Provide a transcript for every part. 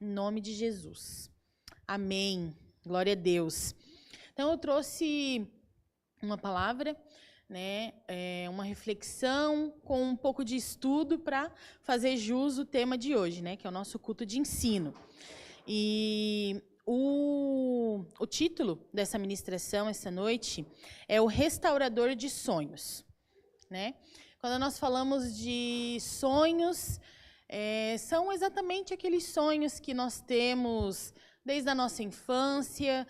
Em nome de Jesus. Amém. Glória a Deus. Então, eu trouxe uma palavra, né, uma reflexão com um pouco de estudo para fazer jus o tema de hoje, né, que é o nosso culto de ensino. E o título dessa ministração essa noite é o Restaurador de Sonhos, né? Quando nós falamos de sonhos, são exatamente aqueles sonhos que nós temos desde a nossa infância,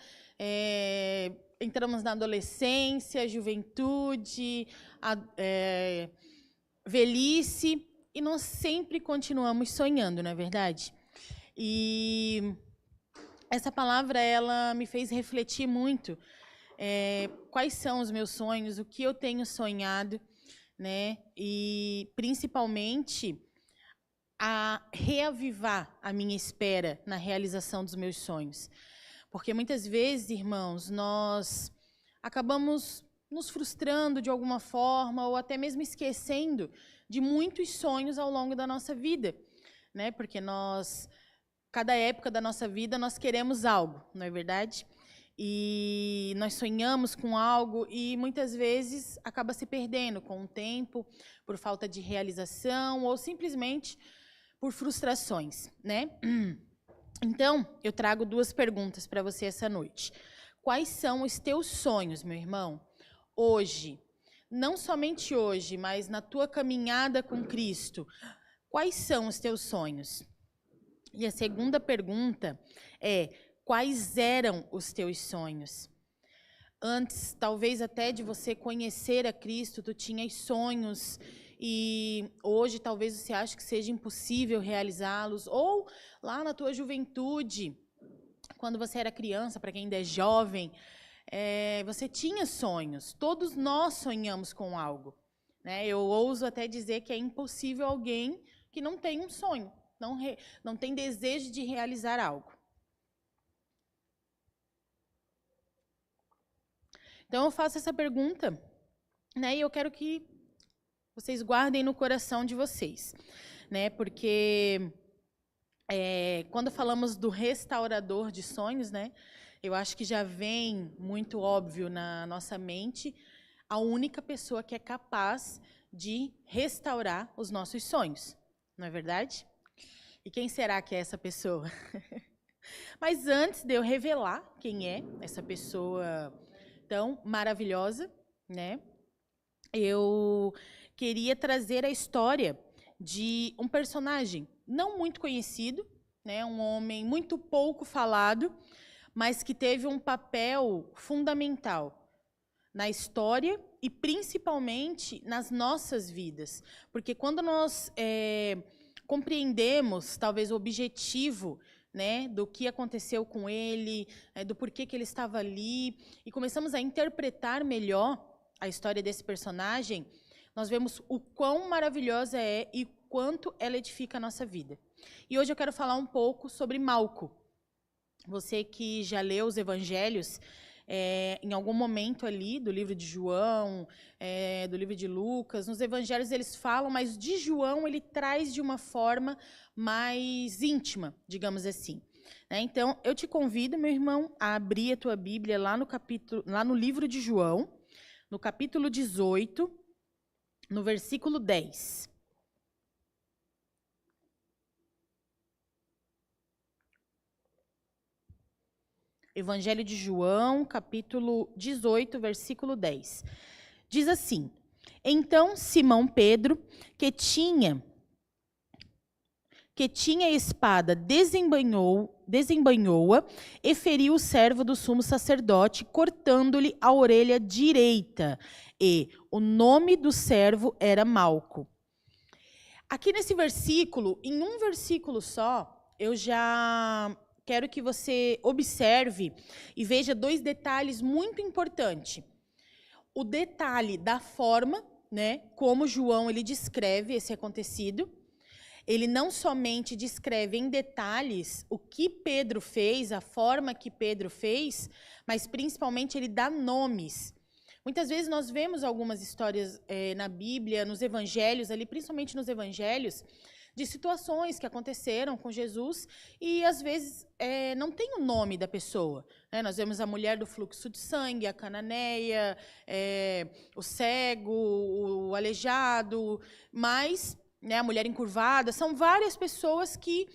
entramos na adolescência, juventude, velhice, e nós sempre continuamos sonhando, não é verdade? E essa palavra, ela me fez refletir muito quais são os meus sonhos, o que eu tenho sonhado, né? E principalmente a reavivar a minha espera na realização dos meus sonhos. Porque muitas vezes, irmãos, nós acabamos nos frustrando de alguma forma ou até mesmo esquecendo de muitos sonhos ao longo da nossa vida, né? Porque cada época da nossa vida, nós queremos algo, não é verdade? E nós sonhamos com algo e muitas vezes acaba se perdendo com o tempo, por falta de realização ou simplesmente por frustrações, né? Então, eu trago duas perguntas para você essa noite. Quais são os teus sonhos, meu irmão, hoje? Não somente hoje, mas na tua caminhada com Cristo. Quais são os teus sonhos? E a segunda pergunta é: quais eram os teus sonhos? Antes, talvez até de você conhecer a Cristo, tu tinhas sonhos e hoje talvez você ache que seja impossível realizá-los. Ou lá na tua juventude, quando você era criança, para quem ainda é jovem, você tinha sonhos. Todos nós sonhamos com algo, né? Eu ouso até dizer que é impossível alguém que não tem um sonho, não tem desejo de realizar algo. Então, eu faço essa pergunta, né, e eu quero que vocês guardem no coração de vocês, né, porque quando falamos do restaurador de sonhos, né, eu acho que já vem muito óbvio na nossa mente a única pessoa que é capaz de restaurar os nossos sonhos, não é verdade? E quem será que é essa pessoa? Mas antes de eu revelar quem é essa pessoa tão maravilhosa, né, eu queria trazer a história de um personagem não muito conhecido, né, um homem muito pouco falado, mas que teve um papel fundamental na história e principalmente nas nossas vidas. Porque quando nós compreendemos, talvez, o objetivo, né, do que aconteceu com ele, do porquê que ele estava ali, e começamos a interpretar melhor a história desse personagem, nós vemos o quão maravilhosa é e quanto ela edifica a nossa vida. E hoje eu quero falar um pouco sobre Malco. Você que já leu os evangelhos, em algum momento ali do livro de João, do livro de Lucas, nos evangelhos eles falam, mas de João ele traz de uma forma mais íntima, digamos assim. Então, eu te convido, meu irmão, a abrir a tua Bíblia lá no livro de João, no capítulo 18, no versículo 10. Evangelho de João, capítulo 18, versículo 10. Diz assim: Então Simão Pedro, que tinha a espada, desembainhou-a e feriu o servo do sumo sacerdote, cortando-lhe a orelha direita. E o nome do servo era Malco. Aqui nesse versículo, em um versículo só, eu já quero que você observe e veja dois detalhes muito importantes. O detalhe da forma, né, como João ele descreve esse acontecido. Ele não somente descreve em detalhes o que Pedro fez, a forma que Pedro fez, mas principalmente ele dá nomes. Muitas vezes nós vemos algumas histórias na Bíblia, nos evangelhos, ali, principalmente nos evangelhos, de situações que aconteceram com Jesus e, às vezes, não tem o nome da pessoa. Né? Nós vemos a mulher do fluxo de sangue, a cananeia, o cego, o aleijado, mas, né, a mulher encurvada. São várias pessoas que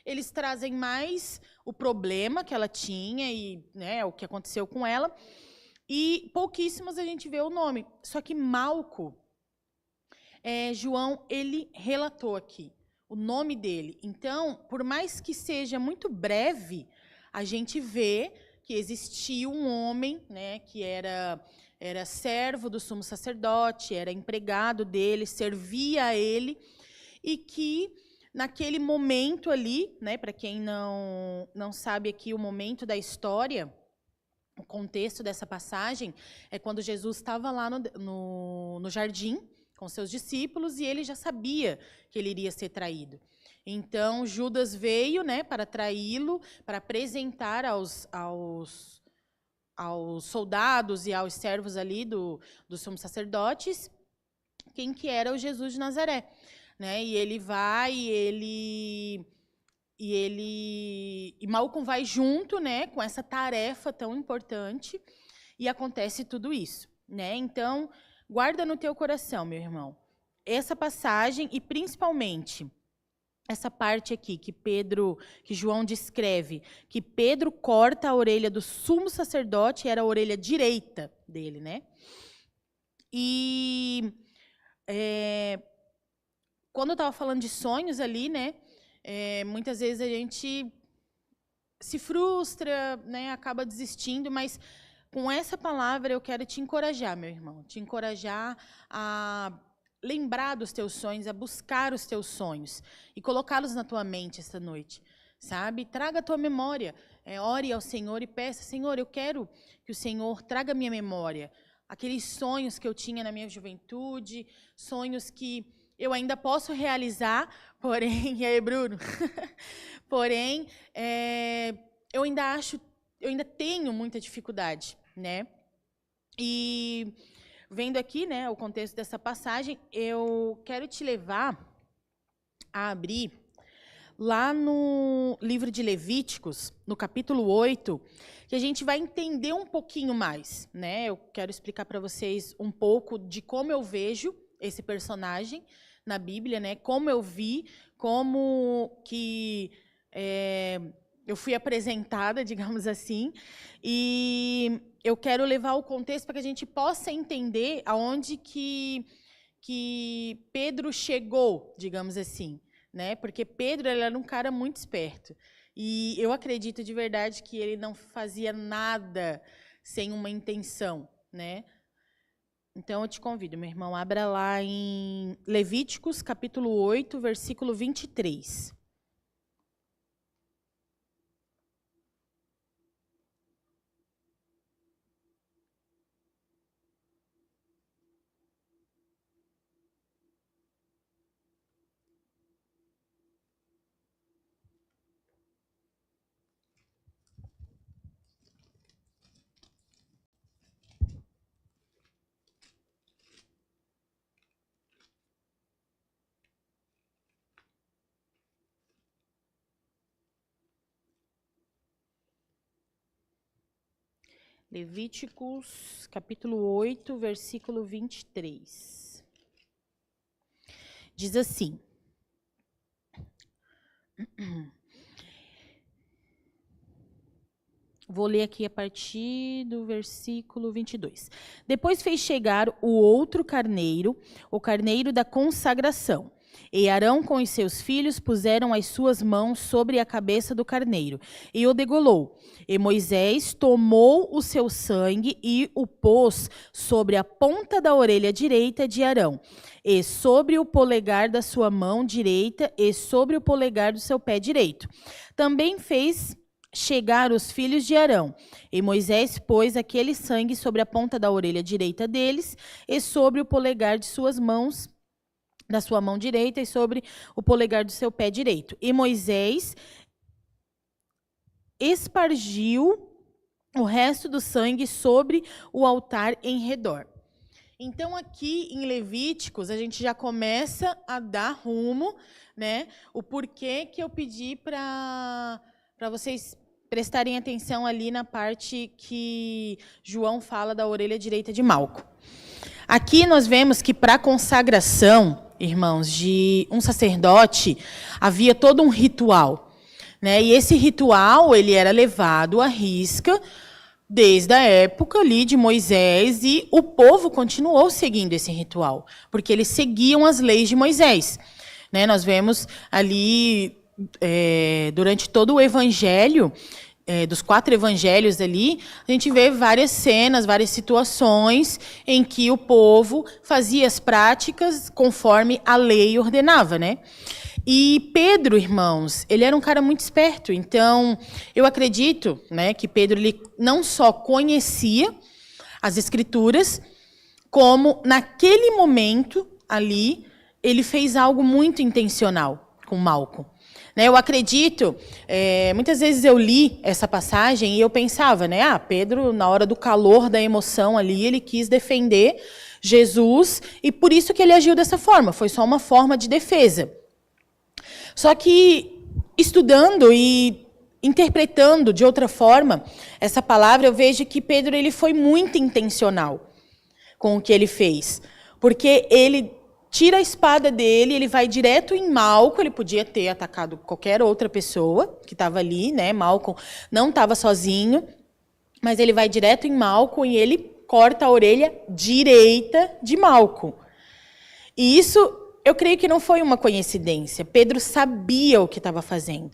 eles trazem mais o problema que ela tinha e, né, o que aconteceu com ela, e pouquíssimas a gente vê o nome. Só que Malco, João, ele relatou aqui o nome dele. Então, por mais que seja muito breve, a gente vê que existia um homem, né, que era servo do sumo sacerdote, era empregado dele, servia a ele, e que naquele momento ali, né, para quem não sabe aqui o momento da história, o contexto dessa passagem é quando Jesus estava lá no jardim com seus discípulos e ele já sabia que ele iria ser traído. Então, Judas veio, né, para traí-lo, para apresentar aos soldados e aos servos ali dos sumos sacerdotes quem que era o Jesus de Nazaré. Né? E ele vai, e Malcolm vai junto, né, com essa tarefa tão importante, e acontece tudo isso. Né? Então, guarda no teu coração, meu irmão, essa passagem e principalmente essa parte aqui que João descreve, que Pedro corta a orelha do sumo sacerdote, era a orelha direita dele, né? E quando eu estava falando de sonhos ali, né? Muitas vezes a gente se frustra, né? Acaba desistindo, mas com essa palavra eu quero te encorajar, meu irmão, te encorajar a lembrar dos teus sonhos, a buscar os teus sonhos e colocá-los na tua mente esta noite, sabe? Traga a tua memória, ore ao Senhor e peça, Senhor, eu quero que o Senhor traga a minha memória, aqueles sonhos que eu tinha na minha juventude, sonhos que eu ainda posso realizar, porém, e aí, Bruno? Porém, eu ainda tenho muita dificuldade, né? E vendo aqui, né, o contexto dessa passagem, eu quero te levar a abrir lá no livro de Levíticos, no capítulo 8, que a gente vai entender um pouquinho mais, né? Eu quero explicar para vocês um pouco de como eu vejo esse personagem na Bíblia, né? Como eu vi, como que eu fui apresentada, digamos assim, e eu quero levar o contexto para que a gente possa entender aonde que Pedro chegou, digamos assim, né? Porque Pedro, ele era um cara muito esperto, e eu acredito de verdade que ele não fazia nada sem uma intenção, né? Então eu te convido, meu irmão, abra lá em Levíticos, capítulo 8, versículo 23. Levíticos, capítulo 8, versículo 23. Diz assim: vou ler aqui a partir do versículo 22. Depois fez chegar o outro carneiro, o carneiro da consagração. E Arão com os seus filhos puseram as suas mãos sobre a cabeça do carneiro, e o degolou. E Moisés tomou o seu sangue e o pôs sobre a ponta da orelha direita de Arão, e sobre o polegar da sua mão direita, e sobre o polegar do seu pé direito. Também fez chegar os filhos de Arão, e Moisés pôs aquele sangue sobre a ponta da orelha direita deles, e sobre o polegar de suas mãos, da sua mão direita, e sobre o polegar do seu pé direito. E Moisés espargiu o resto do sangue sobre o altar em redor. Então, aqui em Levíticos, a gente já começa a dar rumo, né? O porquê que eu pedi para vocês prestarem atenção ali na parte que João fala da orelha direita de Malco. Aqui nós vemos que para a consagração, irmãos, de um sacerdote, havia todo um ritual, né? E esse ritual, ele era levado à risca desde a época ali de Moisés, e o povo continuou seguindo esse ritual, porque eles seguiam as leis de Moisés, né? Nós vemos ali, durante todo o evangelho, dos 4 evangelhos ali, a gente vê várias cenas, várias situações em que o povo fazia as práticas conforme a lei ordenava, né? E Pedro, irmãos, ele era um cara muito esperto. Então, eu acredito, né, que Pedro ele não só conhecia as Escrituras, como naquele momento ali, ele fez algo muito intencional com Malco. Né, eu acredito, muitas vezes eu li essa passagem e eu pensava, né, Pedro, na hora do calor da emoção ali, ele quis defender Jesus e por isso que ele agiu dessa forma, foi só uma forma de defesa. Só que, estudando e interpretando de outra forma essa palavra, eu vejo que Pedro ele foi muito intencional com o que ele fez. Porque ele tira a espada dele, ele vai direto em Malco, ele podia ter atacado qualquer outra pessoa que estava ali, né? Malco não estava sozinho, mas ele vai direto em Malco e ele corta a orelha direita de Malco. E isso, eu creio que não foi uma coincidência. Pedro sabia o que estava fazendo,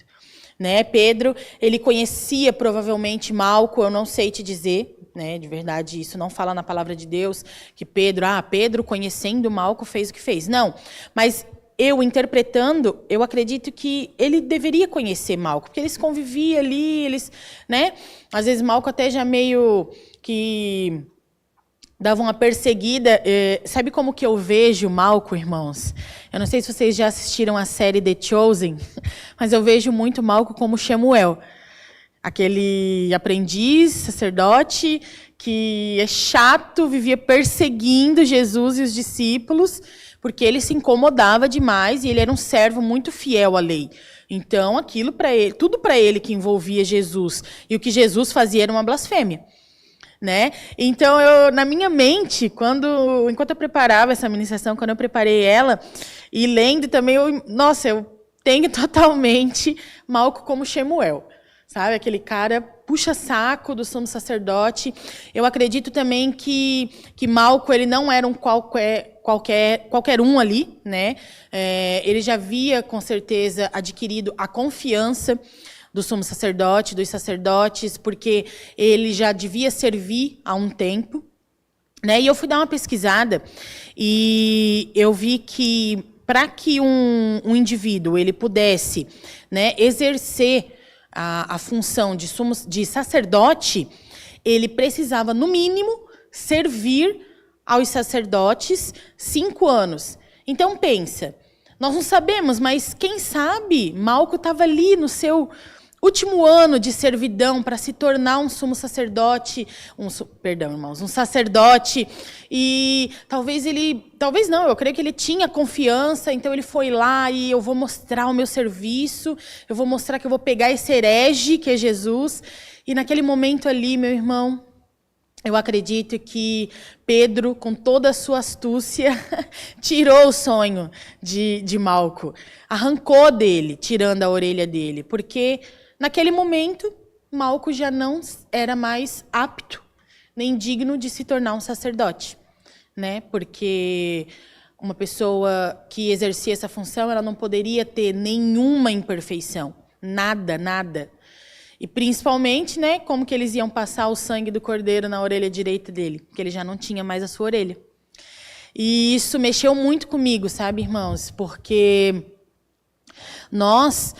né? Pedro, ele conhecia provavelmente Malco, eu não sei te dizer, né? De verdade, isso não fala na palavra de Deus que Pedro conhecendo Malco fez o que fez. Não, mas eu interpretando, eu acredito que ele deveria conhecer Malco, porque eles conviviam ali, eles, né? Às vezes Malco até já meio que dava uma perseguida. Sabe como que eu vejo Malco, irmãos? Eu não sei se vocês já assistiram a série The Chosen, mas eu vejo muito Malco como Shemuel. Aquele aprendiz, sacerdote, que é chato, vivia perseguindo Jesus e os discípulos, porque ele se incomodava demais e ele era um servo muito fiel à lei. Então, aquilo para ele, tudo para ele que envolvia Jesus e o que Jesus fazia era uma blasfêmia. Né? Então, na minha mente, enquanto eu preparava essa ministração, quando eu preparei ela, e lendo também, eu tenho totalmente Malco como Shemuel, sabe? Aquele cara puxa-saco do sumo sacerdote. Eu acredito também que Malco ele não era um qualquer um ali, né? Ele já havia, com certeza, adquirido a confiança do sumo sacerdote, dos sacerdotes, porque ele já devia servir há um tempo, né? E eu fui dar uma pesquisada e eu vi que para que um indivíduo ele pudesse, né, exercer a função de sacerdote, ele precisava, no mínimo, servir aos sacerdotes 5 anos. Então, pensa, nós não sabemos, mas quem sabe Malco estava ali no seu último ano de servidão para se tornar um sumo sacerdote, um sacerdote, e talvez não, eu creio que ele tinha confiança, então ele foi lá e eu vou mostrar o meu serviço, eu vou mostrar que eu vou pegar esse herege que é Jesus, e naquele momento ali, meu irmão, eu acredito que Pedro, com toda a sua astúcia, tirou o sonho de Malco, arrancou dele, tirando a orelha dele, porque naquele momento, Malco já não era mais apto, nem digno de se tornar um sacerdote, né? Porque uma pessoa que exercia essa função, ela não poderia ter nenhuma imperfeição, nada. E principalmente, né, como que eles iam passar o sangue do cordeiro na orelha direita dele, porque ele já não tinha mais a sua orelha. E isso mexeu muito comigo, sabe, irmãos? Porque nós,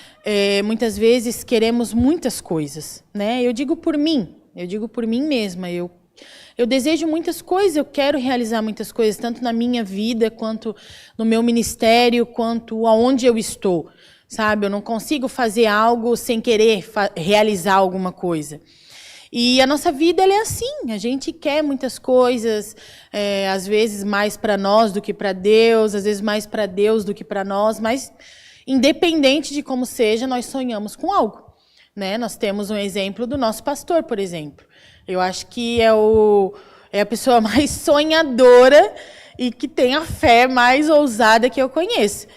muitas vezes, queremos muitas coisas, né? Eu digo por mim mesma. Eu desejo muitas coisas, eu quero realizar muitas coisas, tanto na minha vida, quanto no meu ministério, quanto aonde eu estou, sabe? Eu não consigo fazer algo sem querer realizar alguma coisa. E a nossa vida ela é assim, a gente quer muitas coisas, às vezes mais para nós do que para Deus, às vezes mais para Deus do que para nós, mas independente de como seja, nós sonhamos com algo, né? Nós temos um exemplo do nosso pastor, por exemplo. Eu acho que é a pessoa mais sonhadora e que tem a fé mais ousada que eu conheço,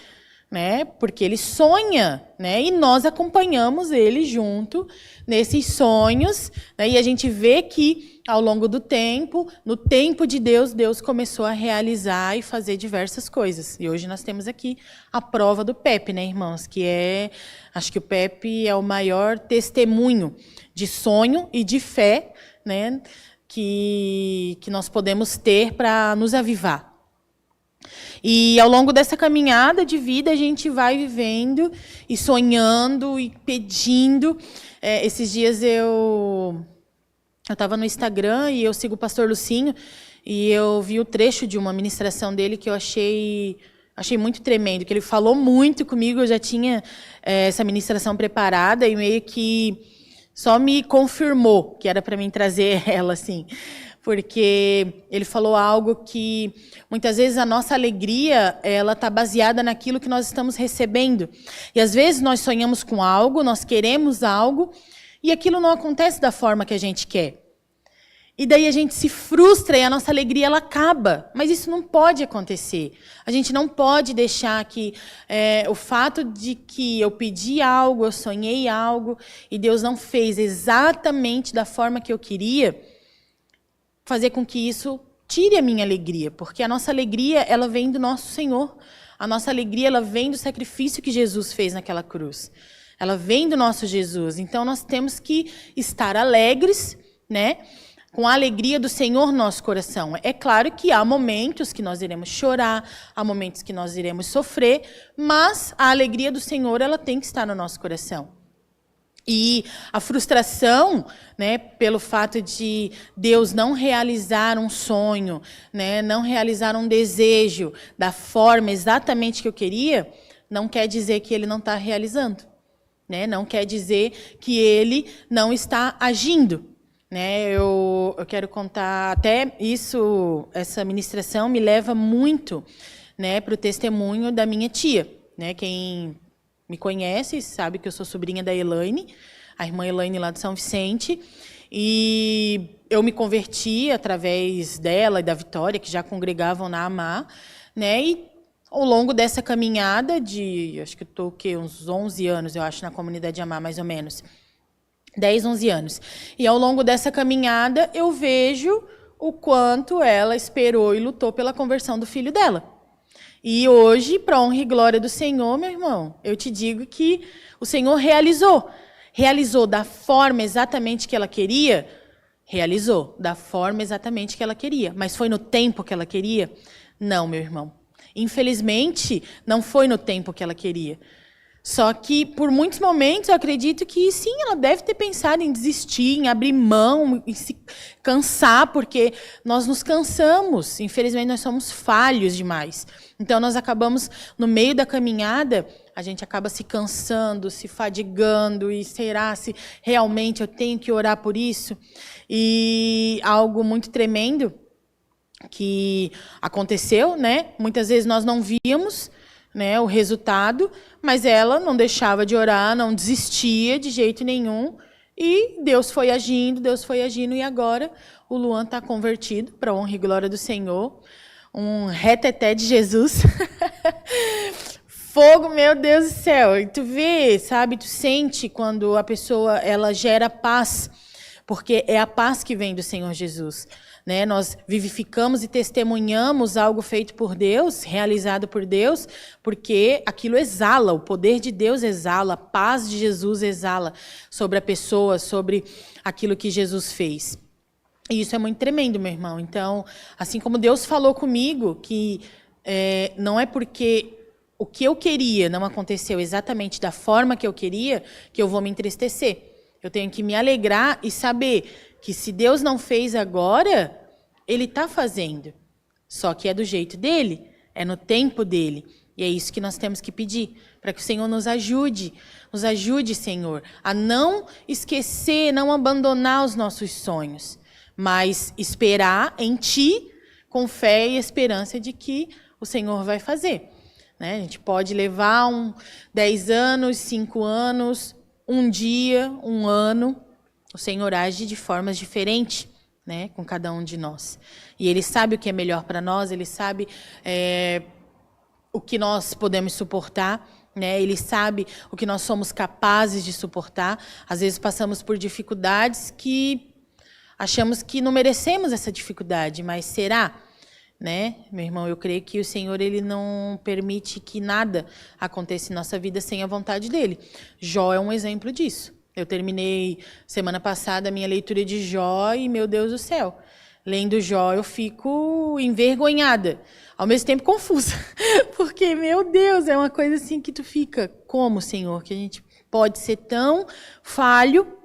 né? Porque ele sonha, né? E nós acompanhamos ele junto nesses sonhos, né? E a gente vê que ao longo do tempo, no tempo de Deus, Deus começou a realizar e fazer diversas coisas. E hoje nós temos aqui a prova do Pepe, né, irmãos? Acho que o Pepe é o maior testemunho de sonho e de fé, né, que nós podemos ter para nos avivar. E ao longo dessa caminhada de vida, a gente vai vivendo e sonhando e pedindo. Esses dias eu estava no Instagram e eu sigo o pastor Lucinho e eu vi o trecho de uma ministração dele que eu achei muito tremendo, que ele falou muito comigo, eu já tinha essa ministração preparada e meio que só me confirmou que era para mim trazer ela, assim. Porque ele falou algo que muitas vezes a nossa alegria ela está baseada naquilo que nós estamos recebendo. E às vezes nós sonhamos com algo, nós queremos algo, e aquilo não acontece da forma que a gente quer. E daí a gente se frustra e a nossa alegria ela acaba. Mas isso não pode acontecer. A gente não pode deixar que o fato de que eu pedi algo, eu sonhei algo, e Deus não fez exatamente da forma que eu queria, fazer com que isso tire a minha alegria, porque a nossa alegria ela vem do nosso Senhor. A nossa alegria ela vem do sacrifício que Jesus fez naquela cruz. Ela vem do nosso Jesus. Então nós temos que estar alegres, né, com a alegria do Senhor no nosso coração. É claro que há momentos que nós iremos chorar, há momentos que nós iremos sofrer, mas a alegria do Senhor ela tem que estar no nosso coração. E a frustração, né, pelo fato de Deus não realizar um sonho, né, não realizar um desejo da forma exatamente que eu queria, não quer dizer que Ele não está realizando, né? Não quer dizer que Ele não está agindo, né? Eu quero contar até isso, essa ministração me leva muito, né, para o testemunho da minha tia, né? Quem me conhece, sabe que eu sou sobrinha da Elaine, a irmã Elaine lá de São Vicente, e eu me converti através dela e da Vitória, que já congregavam na AMA, né? E ao longo dessa caminhada acho que eu estou uns 11 anos, eu acho, na comunidade AMA, mais ou menos, 10, 11 anos. E ao longo dessa caminhada, eu vejo o quanto ela esperou e lutou pela conversão do filho dela. E hoje, para a honra e glória do Senhor, meu irmão, eu te digo que o Senhor realizou. Realizou da forma exatamente que ela queria? Realizou da forma exatamente que ela queria. Mas foi no tempo que ela queria? Não, meu irmão. Infelizmente, não foi no tempo que ela queria. Só que, por muitos momentos, eu acredito que, sim, ela deve ter pensado em desistir, em abrir mão, em se cansar, porque nós nos cansamos. Infelizmente, nós somos falhos demais. Então, nós acabamos, no meio da caminhada, a gente acaba se cansando, se fadigando, e será se realmente eu tenho que orar por isso? E algo muito tremendo que aconteceu, né? Muitas vezes nós não víamos, né, o resultado, mas ela não deixava de orar, não desistia de jeito nenhum, e Deus foi agindo, e agora o Luan está convertido, para a honra e glória do Senhor, um reteté de Jesus. Fogo, meu Deus do céu. E tu vê, sabe, tu sente quando a pessoa ela gera paz, porque é a paz que vem do Senhor Jesus. Né? Nós vivificamos e testemunhamos algo feito por Deus, realizado por Deus, porque aquilo exala, o poder de Deus exala, a paz de Jesus exala sobre a pessoa, sobre aquilo que Jesus fez. E isso é muito tremendo, meu irmão. Então, assim como Deus falou comigo, que não é porque o que eu queria não aconteceu exatamente da forma que eu queria, que eu vou me entristecer. Eu tenho que me alegrar e saber que se Deus não fez agora, Ele está fazendo. Só que é do jeito dele, é no tempo dele. E é isso que nós temos que pedir. para que o Senhor nos ajude, Senhor, a não esquecer, não abandonar os nossos sonhos, mas esperar em Ti, com fé e esperança de que o Senhor vai fazer. Né? A gente pode levar 10 anos, 5 anos, um dia, um ano. O Senhor age de formas diferentes, né, com cada um de nós. E Ele sabe o que é melhor para nós, Ele sabe o que nós podemos suportar, né? Ele sabe o que nós somos capazes de suportar. Às vezes passamos por dificuldades que achamos que não merecemos essa dificuldade, mas será? Né? Meu irmão, eu creio que o Senhor ele não permite que nada aconteça em nossa vida sem a vontade dele. Jó é um exemplo disso. Eu terminei semana passada a minha leitura de Jó e, meu Deus do céu, lendo Jó eu fico envergonhada, ao mesmo tempo confusa, porque, meu Deus, é uma coisa assim que tu fica, como, Senhor, que a gente pode ser tão falho,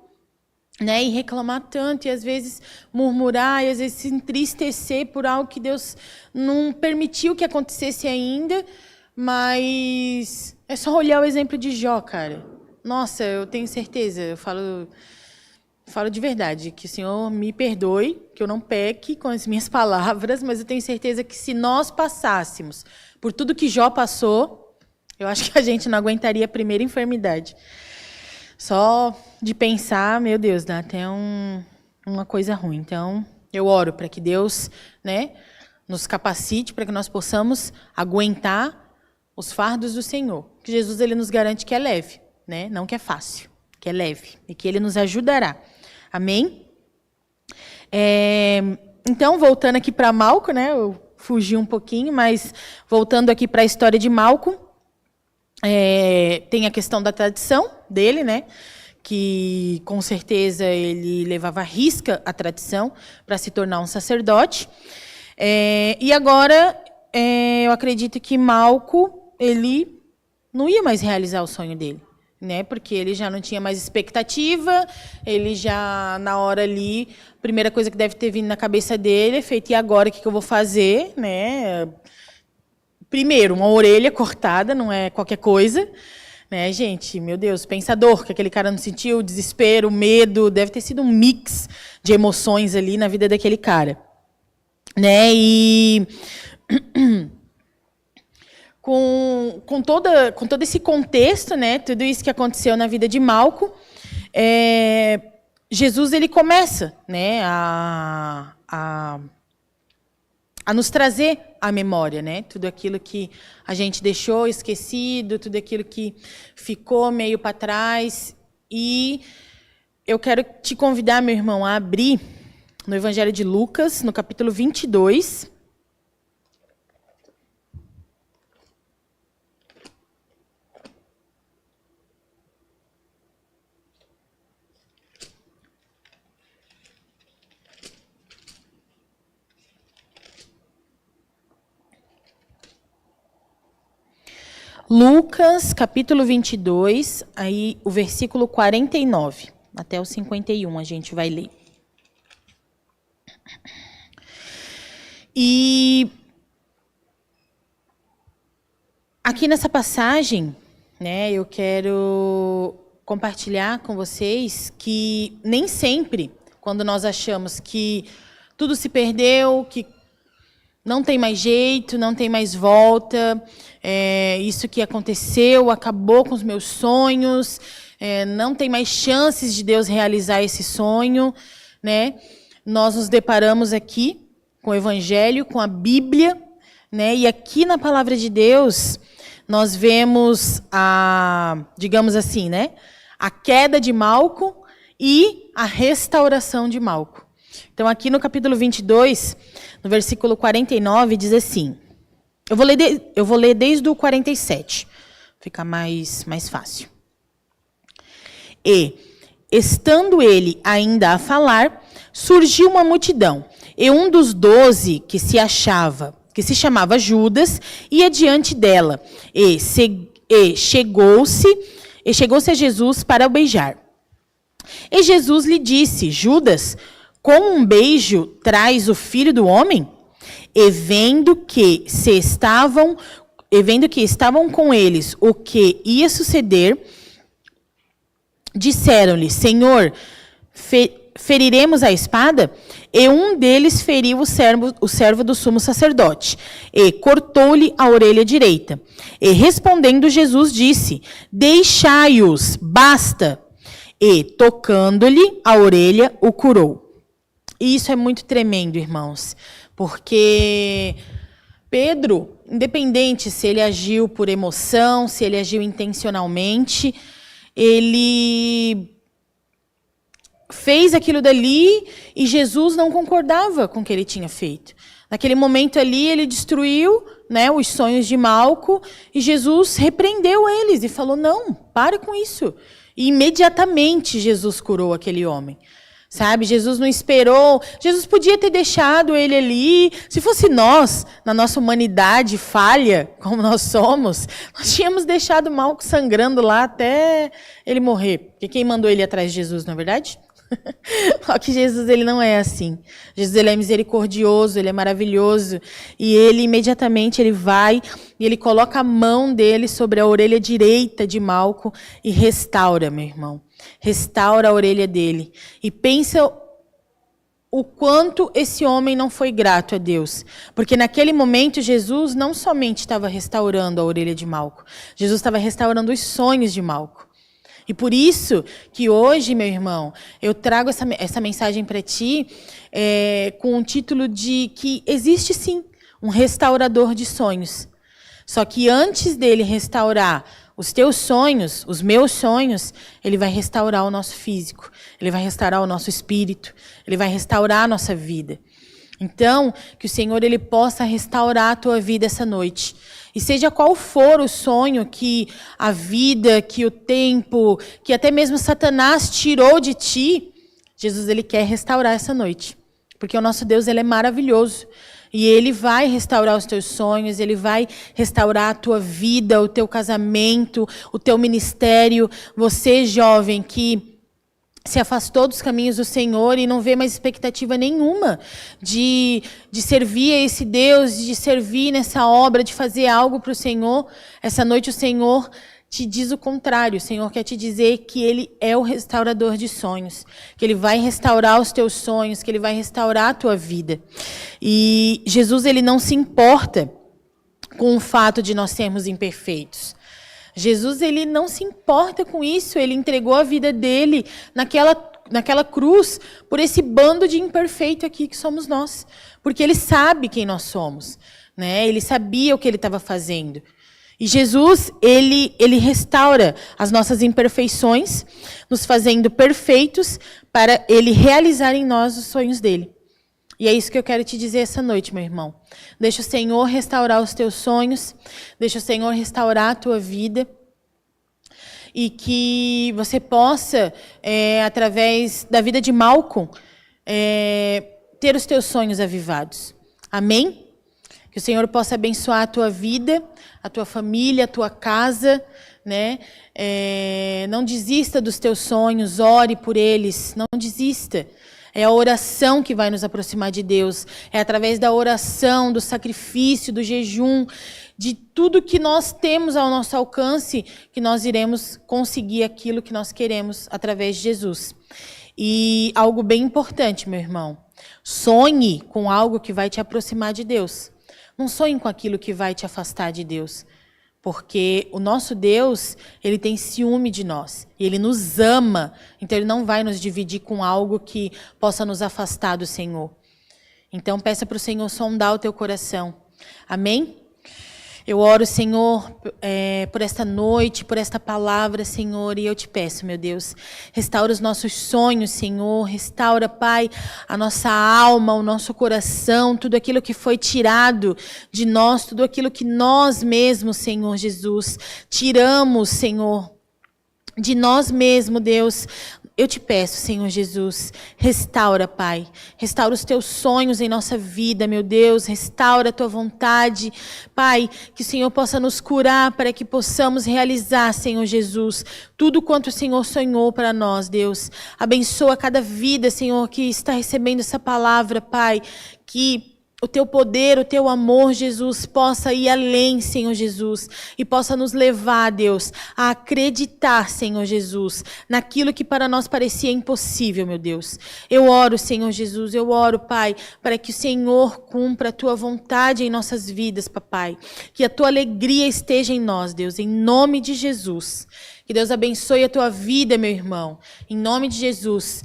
né, e reclamar tanto, e às vezes murmurar, e às vezes se entristecer por algo que Deus não permitiu que acontecesse ainda, mas é só olhar o exemplo de Jó, cara. Nossa, eu tenho certeza, eu falo de verdade, que o Senhor me perdoe, que eu não peque com as minhas palavras, mas eu tenho certeza que se nós passássemos por tudo que Jó passou, eu acho que a gente não aguentaria a primeira enfermidade. Só de pensar, meu Deus, dá até uma coisa ruim. Então, eu oro para que Deus, né, nos capacite, para que nós possamos aguentar os fardos do Senhor. Que Jesus ele nos garante que é leve, né? Não que é fácil, que é leve. E que Ele nos ajudará. Amém? Então, voltando aqui para Malco, né? Eu fugi um pouquinho, mas voltando aqui para a história de Malco, tem a questão da tradição dele, né? Que com certeza ele levava à risca a tradição para se tornar um sacerdote. E agora, eu acredito que Malco, ele não ia mais realizar o sonho dele, né? Porque ele já não tinha mais expectativa, ele já, na hora ali, a primeira coisa que deve ter vindo na cabeça dele é feito, e agora o que eu vou fazer, né? Primeiro, uma orelha cortada, não é qualquer coisa, né, gente? Meu Deus, pensa a dor que aquele cara não sentiu, o desespero, o medo, deve ter sido um mix de emoções ali na vida daquele cara, né? E com todo esse contexto, né, tudo isso que aconteceu na vida de Malco, Jesus ele começa, né, a nos trazer à memória, né, tudo aquilo que a gente deixou esquecido, tudo aquilo que ficou meio para trás. E eu quero te convidar, meu irmão, a abrir no Evangelho de Lucas, no capítulo 22. Lucas, capítulo 22, aí o versículo 49, até o 51 a gente vai ler. E aqui nessa passagem, né, eu quero compartilhar com vocês que nem sempre, quando nós achamos que tudo se perdeu, que não tem mais jeito, não tem mais volta, isso que aconteceu acabou com os meus sonhos, não tem mais chances de Deus realizar esse sonho, né? Nós nos deparamos aqui com o Evangelho, com a Bíblia, né? E aqui na Palavra de Deus nós vemos digamos assim, né, a queda de Malco e a restauração de Malco. Então, aqui no capítulo 22, no versículo 49, diz assim, eu vou ler desde o 47, fica mais fácil. E, estando ele ainda a falar, surgiu uma multidão, e um dos 12 que se chamava Judas, ia diante dela, e chegou-se a Jesus para o beijar. E Jesus lhe disse, Judas, com um beijo traz o Filho do Homem? E vendo que se estavam e vendo que estavam com eles o que ia suceder, disseram-lhe: Senhor, feriremos a espada? E um deles feriu o servo do sumo sacerdote, e cortou-lhe a orelha direita. E respondendo Jesus disse: Deixai-os, basta. E, tocando-lhe a orelha, o curou. E isso é muito tremendo, irmãos, porque Pedro, independente se ele agiu por emoção, se ele agiu intencionalmente, ele fez aquilo dali e Jesus não concordava com o que ele tinha feito. Naquele momento ali, ele destruiu, né, os sonhos de Malco e Jesus repreendeu eles e falou: não, para com isso. E imediatamente Jesus curou aquele homem. Sabe, Jesus não esperou, Jesus podia ter deixado ele ali. Se fosse nós, na nossa humanidade falha, como nós somos, nós tínhamos deixado Malco sangrando lá até ele morrer. Porque quem mandou ele atrás de Jesus, não é verdade? Só que Jesus, ele não é assim. Jesus, ele é misericordioso, ele é maravilhoso. E ele, imediatamente, ele vai e ele coloca a mão dele sobre a orelha direita de Malco e restaura, meu irmão. Restaura a orelha dele. E pensa o quanto esse homem não foi grato a Deus. Porque naquele momento, Jesus não somente estava restaurando a orelha de Malco. Jesus estava restaurando os sonhos de Malco. E por isso que hoje, meu irmão, eu trago essa mensagem para ti com o título de que existe sim um restaurador de sonhos. Só que antes dele restaurar os teus sonhos, os meus sonhos, ele vai restaurar o nosso físico, ele vai restaurar o nosso espírito, ele vai restaurar a nossa vida. Então, que o Senhor ele possa restaurar a tua vida essa noite. E seja qual for o sonho que a vida, que o tempo, que até mesmo Satanás tirou de ti, Jesus ele quer restaurar essa noite. Porque o nosso Deus ele é maravilhoso. E ele vai restaurar os teus sonhos, ele vai restaurar a tua vida, o teu casamento, o teu ministério. Você, jovem, que se afastou dos caminhos do Senhor e não vê mais expectativa nenhuma de servir a esse Deus, de servir nessa obra, de fazer algo para o Senhor. Essa noite o Senhor te diz o contrário. O Senhor quer te dizer que Ele é o restaurador de sonhos, que Ele vai restaurar os teus sonhos, que Ele vai restaurar a tua vida. E Jesus ele não se importa com o fato de nós sermos imperfeitos. Jesus ele não se importa com isso, ele entregou a vida dele naquela cruz por esse bando de imperfeito aqui que somos nós. Porque ele sabe quem nós somos, né? Ele sabia o que ele estava fazendo. E Jesus, ele restaura as nossas imperfeições, nos fazendo perfeitos para ele realizar em nós os sonhos dele. E é isso que eu quero te dizer essa noite, meu irmão. Deixa o Senhor restaurar os teus sonhos, deixa o Senhor restaurar a tua vida e que você possa, através da vida de Malco, ter os teus sonhos avivados. Amém? Que o Senhor possa abençoar a tua vida, a tua família, a tua casa, né? Não desista dos teus sonhos, ore por eles, não desista. É a oração que vai nos aproximar de Deus. É através da oração, do sacrifício, do jejum, de tudo que nós temos ao nosso alcance, que nós iremos conseguir aquilo que nós queremos através de Jesus. E algo bem importante, meu irmão. Sonhe com algo que vai te aproximar de Deus. Não sonhe com aquilo que vai te afastar de Deus. Porque o nosso Deus, ele tem ciúme de nós. E ele nos ama. Então, ele não vai nos dividir com algo que possa nos afastar do Senhor. Então, peça para o Senhor sondar o teu coração. Amém? Eu oro, Senhor, por esta noite, por esta palavra, Senhor, e eu te peço, meu Deus, restaura os nossos sonhos, Senhor, restaura, Pai, a nossa alma, o nosso coração, tudo aquilo que foi tirado de nós, tudo aquilo que nós mesmos, Senhor Jesus, tiramos, Senhor, de nós mesmos, Deus. Eu te peço, Senhor Jesus, restaura, Pai. Restaura os teus sonhos em nossa vida, meu Deus. Restaura a tua vontade. Pai, que o Senhor possa nos curar para que possamos realizar, Senhor Jesus, tudo quanto o Senhor sonhou para nós, Deus. Abençoa cada vida, Senhor, que está recebendo essa palavra, Pai. Que o teu poder, o teu amor, Jesus, possa ir além, Senhor Jesus, e possa nos levar, Deus, a acreditar, Senhor Jesus, naquilo que para nós parecia impossível, meu Deus. Eu oro, Senhor Jesus, eu oro, Pai, para que o Senhor cumpra a tua vontade em nossas vidas, papai. Que a tua alegria esteja em nós, Deus, em nome de Jesus. Que Deus abençoe a tua vida, meu irmão. Em nome de Jesus.